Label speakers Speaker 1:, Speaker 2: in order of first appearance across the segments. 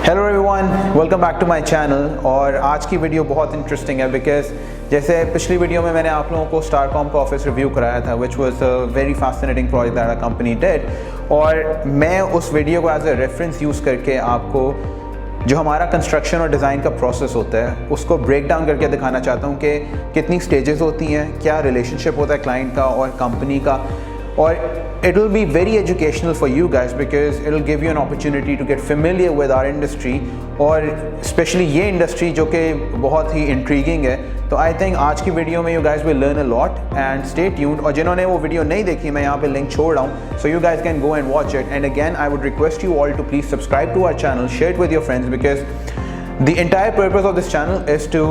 Speaker 1: Hello everyone, welcome back to my channel. और आज की वीडियो बहुत इंटरेस्टिंग है बिकॉज जैसे पिछली वीडियो में मैंने आप लोगों को स्टारकॉम का ऑफिस रिव्यू कराया था which was a very fascinating project that our company did, और मैं उस वीडियो को एज अ रेफरेंस यूज़ करके आपको जो हमारा कंस्ट्रक्शन और डिज़ाइन का प्रोसेस होता है उसको ब्रेक डाउन करके दिखाना चाहता हूँ कि कितनी स्टेजेस होती हैं, क्या रिलेशनशिप होता है क्लाइंट का और कंपनी का। और it will be very educational for you guys because it will give you an opportunity to get familiar with our industry, और especially ये industry जो कि बहुत ही intriguing है। तो I think आज की वीडियो में you guys will learn a lot and stay tuned। और जिन्होंने वो वीडियो नहीं देखी मैं यहाँ पे लिंक छोड़ रहा हूँ, so you guys can go and watch it। And again I would request you all to please subscribe to our channel, share it with your friends because the entire purpose of this channel is to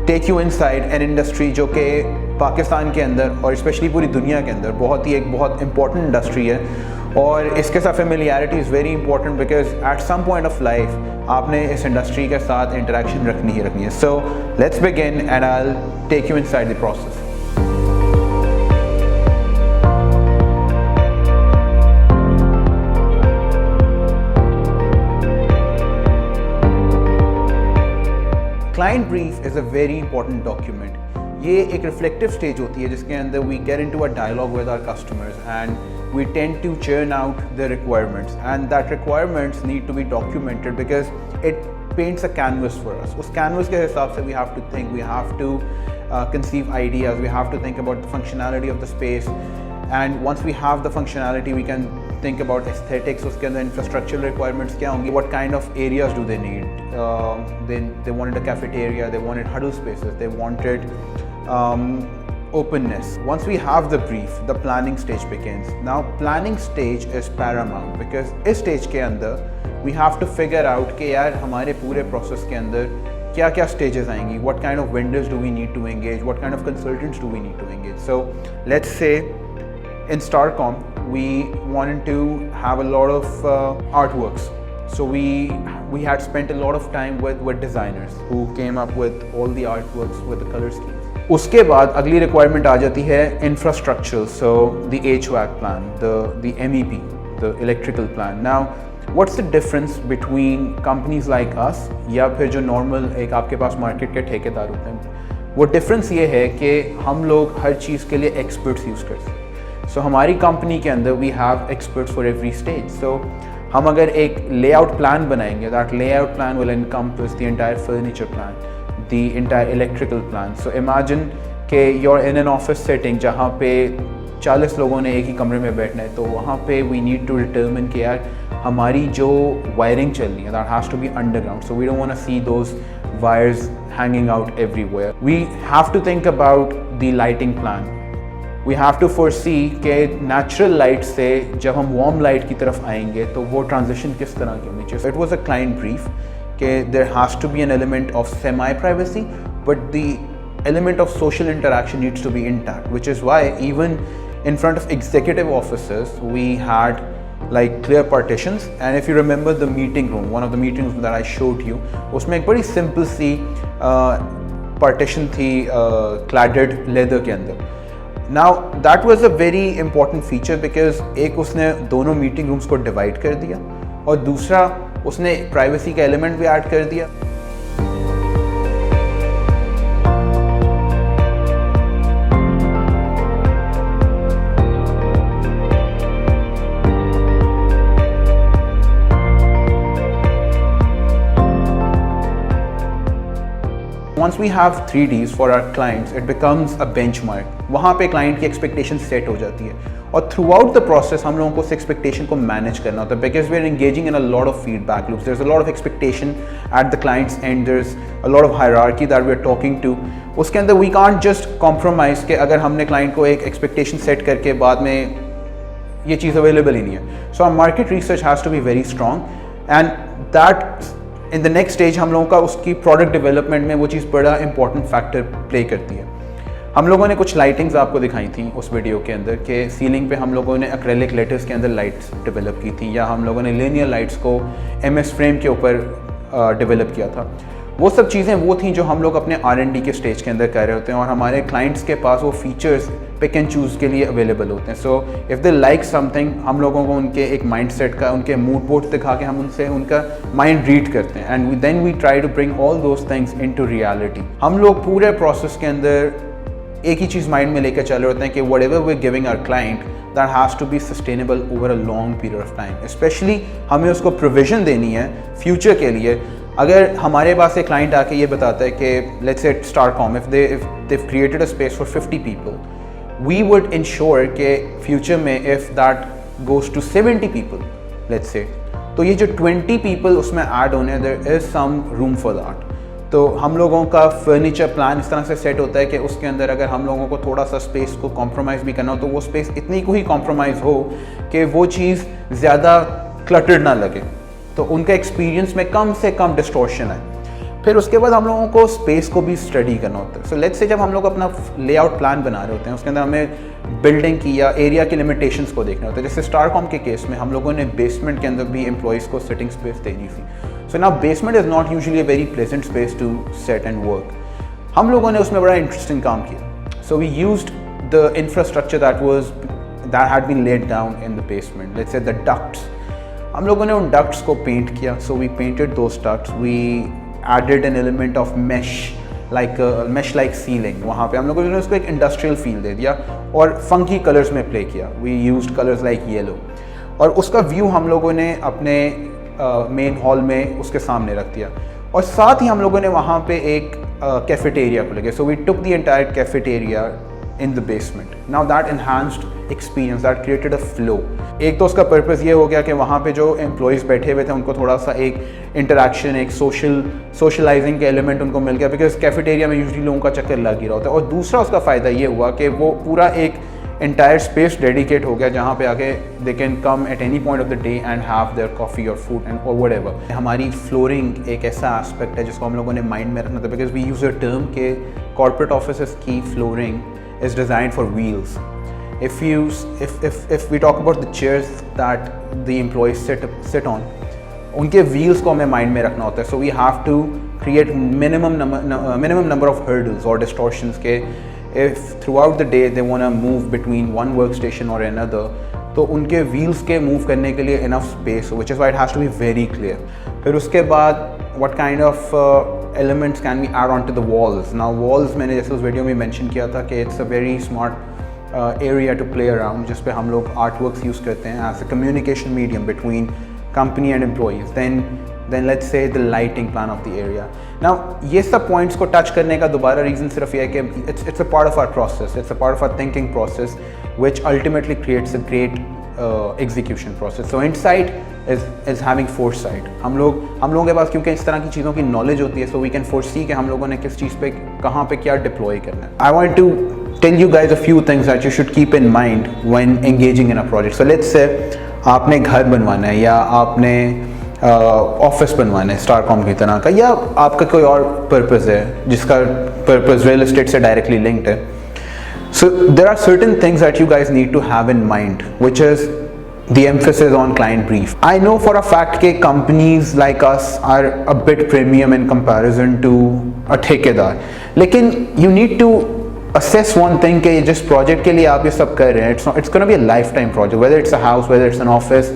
Speaker 1: take you inside an industry जो कि पाकिस्तान के अंदर और specially पूरी दुनिया के अंदर एक बहुत इंपॉर्टेंट इंडस्ट्री है। और इसके साथ familiarity is very important because at some point of life आपने इस इंडस्ट्री के साथ इंटरेक्शन रखनी ही है। So let's begin and I will take you inside the process. Client brief is a very important document. ये एक रिफ्लेक्टिव स्टेज होती है जिसके अंदर we get into a dialogue with our customers and we tend to churn out the requirements and that requirements need to be documented because it paints a canvas for us. उस canvas के हिसाब से we have to think, we have to conceive ideas, we have to think about the functionality of the space, and once we have the functionality we can think about aesthetics, उसके अंदर infrastructural requirements क्या होंगी, what kind of areas do they need, they wanted a cafeteria, they wanted huddle spaces, they wanted openness. Once we have the brief, the planning stage begins. Now planning stage is paramount because इस stage के अंदर we have to figure out कि यार हमारे पूरे process के अंदर क्या क्या स्टेजेस आएंगी, what kind of vendors do we need to engage, what kind of consultants do we need to engage. So let's say in Starcom we wanted to have a lot of artworks, so we had spent a lot of time with designers who came up with all the artworks with the color schemes. उसके बाद अगली requirement आ जाती है infrastructure, so the HVAC plan, the MEP, the electrical plan. Now what's the difference between companies like us या फिर जो normal एक आपके पास मार्केट के ठेकेदार होते हैं? वो डिफरेंस ये है कि हम लोग हर चीज़ के लिए एक्सपर्ट्स यूज़ करते हैं। सो हमारी कंपनी के अंदर we have experts for every stage. So हम अगर एक लेआउट प्लान बनाएंगे, that layout plan will encompass the entire furniture plan, the entire electrical plan. So imagine कि you're in an office setting जहाँ पे 40 लोगों ने एक ही कमरे में बैठना है, तो वहाँ पे वी नीड टू डिटर्मिन कि यार हमारी जो वायरिंग चल रही है that has to be underground, so we don't want to see those wires hanging out everywhere. We have to think about the lighting plan. We have to foresee कि natural light से जब हम warm light की तरफ आएंगे तो वो transition किस तरह की होनी चाहिए। It was a client brief कि there has to be an element of semi privacy but the element of social interaction needs to be intact, which is why even in front of executive offices we had like clear partitions. And if you remember the meeting room, one of the meeting rooms that I showed you, उसमें एक बड़ी simple सी partition थी cladded leather के अंदर। Now that was a very important feature because एक उसने दोनों meeting rooms को divide कर दिया और दूसरा उसने privacy का element भी add कर दिया। Once we have 3Ds for our clients, it becomes a benchmark. वहाँ पे क्लाइंट की एक्सपेक्टेशन सेट हो जाती है और थ्रू आउट द प्रोसेस हम लोगों को उस एक्सपेक्टेशन को मैनेज करना होता है because we are engaging in a lot of feedback loops. There is a lot of expectation at the clients and there is a lot of hierarchy that we are talking to. उसके अंदर we can't just compromise कि अगर हमने client को एक expectation set करके बाद में ये चीज़ अवेलेबल ही नहीं है। So our market research has to be very strong and that in the next stage हम लोगों का उसकी प्रोडक्ट डेवलपमेंट में वो चीज़ बड़ा इंपॉर्टेंट फैक्टर प्ले करती है। हम लोगों ने कुछ लाइटिंग्स आपको दिखाई थी उस वीडियो के अंदर कि सीलिंग पे हम लोगों ने एक्रेलिक लेटर्स के अंदर लाइट्स डेवलप की थी या हम लोगों ने लीनियर लाइट्स को MS फ्रेम के ऊपर डेवलप किया था। वो सब चीज़ें वो थी जो हम लोग अपने R&D के स्टेज के अंदर कर रहे होते हैं, और हमारे क्लाइंट्स के पास वो फीचर्स पिक एंड चूज़ के लिए अवेलेबल होते हैं. So if they like something, हम लोगों को उनके एक माइंडसेट का, उनके मूड बोर्ड दिखा के हम उनसे उनका माइंड रीड करते हैं, and then we try to bring all those things into reality. हम लोग पूरे प्रोसेस के अंदर एक ही चीज़ माइंड में लेकर चल रहे होते हैं कि whatever we giving our client, that has to be sustainable over a long period of time. Specially हमें उसको प्रोविजन देनी है फ्यूचर के लिए. अगर हमारे पास एक क्लाइंट आके ये बताता है कि let's say Starcom, if they've created a space for 50 people, we would ensure कि फ्यूचर में if that goes to 70 people, let's say, तो ये जो 20 people उसमें ऐड होने, there is some room for that. तो हम लोगों का फर्नीचर प्लान इस तरह से सेट होता है कि उसके अंदर अगर हम लोगों को थोड़ा सा स्पेस को कॉम्प्रोमाइज़ भी करना हो, तो वो स्पेस इतनी को ही कॉम्प्रोमाइज़ हो कि वो चीज़ ज़्यादा क्लटर्ड ना लगे, तो उनका एक्सपीरियंस में कम से कम डिस्टॉर्शन है. फिर उसके बाद हम लोगों को स्पेस को भी स्टडी करना होता है. सो लेट्स से जब हम लोग अपना लेआउट प्लान बना रहे होते हैं, उसके अंदर हमें बिल्डिंग की या एरिया की लिमिटेशंस को देखना होता है. जैसे स्टारकॉम के केस में हम लोगों ने बेसमेंट के अंदर भी एम्प्लॉयज़ को सिटिंग स्पेस देनी थी. So now basement is not usually a very pleasant space to set and work. हम लोगों ने उसमें बड़ा इंटरेस्टिंग काम किया. So we used the infrastructure that had been laid down in the basement. Let's say the ducts, हम लोगों ने उन डक्ट्स को पेंट किया. So we painted those ducts, we added an element of mesh like ceiling. वहाँ पे हम लोगों ने उसको एक इंडस्ट्रियल फील दे दिया और फंकी कलर्स में प्ले किया. We used colours like yellow, और उसका व्यू हम लोगों ने अपने मेन हॉल में उसके सामने रख दिया. और साथ ही हम लोगों ने वहाँ पे एक कैफेटेरिया को लगे. So we took the entire cafeteria in the basement. Now that enhanced experience, that created a flow. एक तो उसका पर्पस ये हो गया कि वहाँ पे जो एम्प्लॉयज़ बैठे हुए थे उनको थोड़ा सा एक इंटरेक्शन, एक सोशलाइजिंग का एलिमेंट उनको मिल गया, बिकॉज कैफेटेरिया में यूजुअली लोगों का चक्कर लग ही रहा होता है. और दूसरा उसका फ़ायदा ये हुआ कि वो पूरा एक एंटायर स्पेस डेडिकेट हो गया जहाँ पे आके they can come at any point of the day and have their coffee और फूड एंड और व्हाटएवर. हमारी फ्लोरिंग एक ऐसा एस्पेक्ट है जिसको हम लोगों ने माइंड में रखना था, because we use a term के कॉर्पोरेट ऑफिस की flooring is designed for wheels. If we talk about the chairs that the employees sit on, उनके wheels को हमें mind में रखना होता है. So we have to create minimum number of hurdles or distortions के if throughout the day they want to move between one workstation or another, तो उनके wheels के move करने के लिए enough space, which is why it has to be very clear. फिर उसके बाद what kind of elements can we add onto the walls? Now walls, मैंने जैसे उस वीडियो में मेंशन किया था कि it's a very smart area to play around, जिस पे हम लोग artworks यूज़ करते हैं as a communication medium between company and employees. Then let's say the lighting plan of the area. Now ये सब points को touch करने का दोबारा reason सिर्फ ये है कि it's a part of our process, it's a part of our thinking process, which ultimately creates a great execution process. So insight is having foresight. हम लोगों के पास क्योंकि इस तरह की चीज़ों की knowledge होती है, so we can foresee कि हम लोगों ने किस चीज़ पे कहाँ पे क्या deploy करना है. I want to tell you guys a few things that you should keep in mind when engaging in a project. So let's say आपने घर बनवाना है या आपने ऑफिस बनवाना है स्टारकॉम की तरह का, या आपका कोई और पर्पज़ है जिसका पर्पज़ रियल एस्टेट से डायरेक्टली लिंक्ड है. So there are certain things that you guys need to have in mind, which is the emphasis on client brief. I know for a fact that companies like us are a bit premium in comparison to a ठेकेदार, लेकिन you need to assess one thing कि जिस project के लिए आप ये सब कर रहे हैं, it's going to be a lifetime project, whether it's a house, whether it's an office,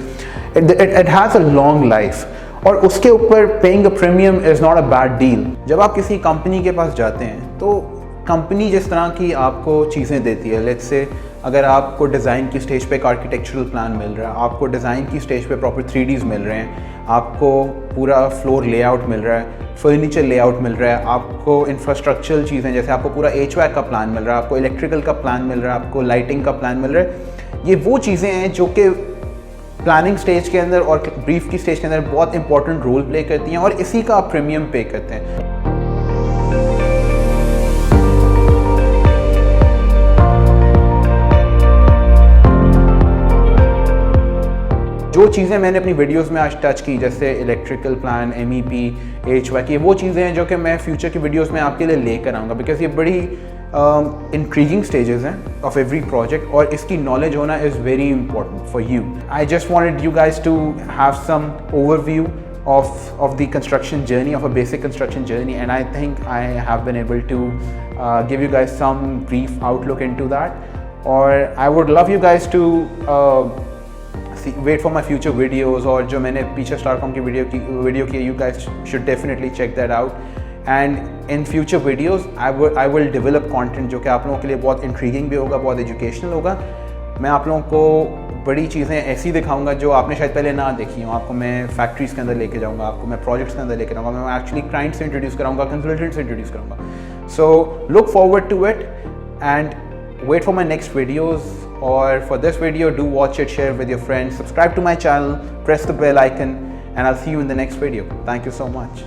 Speaker 1: it has a long life. और उसके ऊपर paying a premium is not a bad deal. जब आप किसी कंपनी के पास जाते हैं तो कंपनी जिस तरह की आपको चीज़ें देती है, लेट्स से अगर आपको डिज़ाइन की स्टेज पे एक आर्किटेक्चरल प्लान मिल रहा है, आपको डिज़ाइन की स्टेज पे प्रॉपर 3Ds मिल रहे हैं, आपको पूरा फ्लोर लेआउट मिल रहा है, फर्नीचर लेआउट मिल रहा है, आपको इंफ्रास्ट्रक्चरल चीज़ें जैसे आपको पूरा HVAC का प्लान मिल रहा है, आपको इलेक्ट्रिकल का प्लान मिल रहा है, आपको लाइटिंग का प्लान मिल रहा है. ये वो चीज़ें हैं जो कि प्लानिंग स्टेज के अंदर और ब्रीफ की स्टेज के अंदर बहुत इंपॉर्टेंट रोल प्ले करती हैं, और इसी का आप प्रीमियम पे करते हैं. जो चीज़ें मैंने अपनी वीडियोस में आज टच की, जैसे इलेक्ट्रिकल प्लान, MEP, HVAC, ये वो चीज़ें हैं जो कि मैं फ्यूचर की वीडियोस में आपके लिए लेकर आऊँगा, बिकॉज ये बड़ी इंट्रीगिंग स्टेजेस हैं ऑफ एवरी प्रोजेक्ट, और इसकी नॉलेज होना is very important for you. I just wanted you guys to have some overview of the construction journey, of a basic construction journey, and I think I have been able to give you guys some brief outlook into that. Or I would love you guys to wait for my future videos, और जो मैंने पीछे Starcom की video की, you guys should definitely check that out. And in future videos I will develop content जो कि आप लोगों के लिए बहुत intriguing भी होगा, बहुत educational होगा. मैं आप लोगों को बड़ी चीज़ें ऐसी दिखाऊंगा जो आपने शायद पहले ना देखी हो. आपको मैं फैक्ट्रीज़ के अंदर लेके जाऊंगा, आपको मैं प्रोजेक्ट्स के अंदर लेके जाऊंगा, मैं एक्चुअली क्लाइंट्स से इंट्रोड्यूस कराऊंगा, कंसल्टेंट्स से इंट्रोड्यूस करूंगा. So look forward to it and wait for my next videos. Or for this video, do watch it, share with your friends, subscribe to my channel, press the bell icon, and I'll see you in the next video. Thank you so much.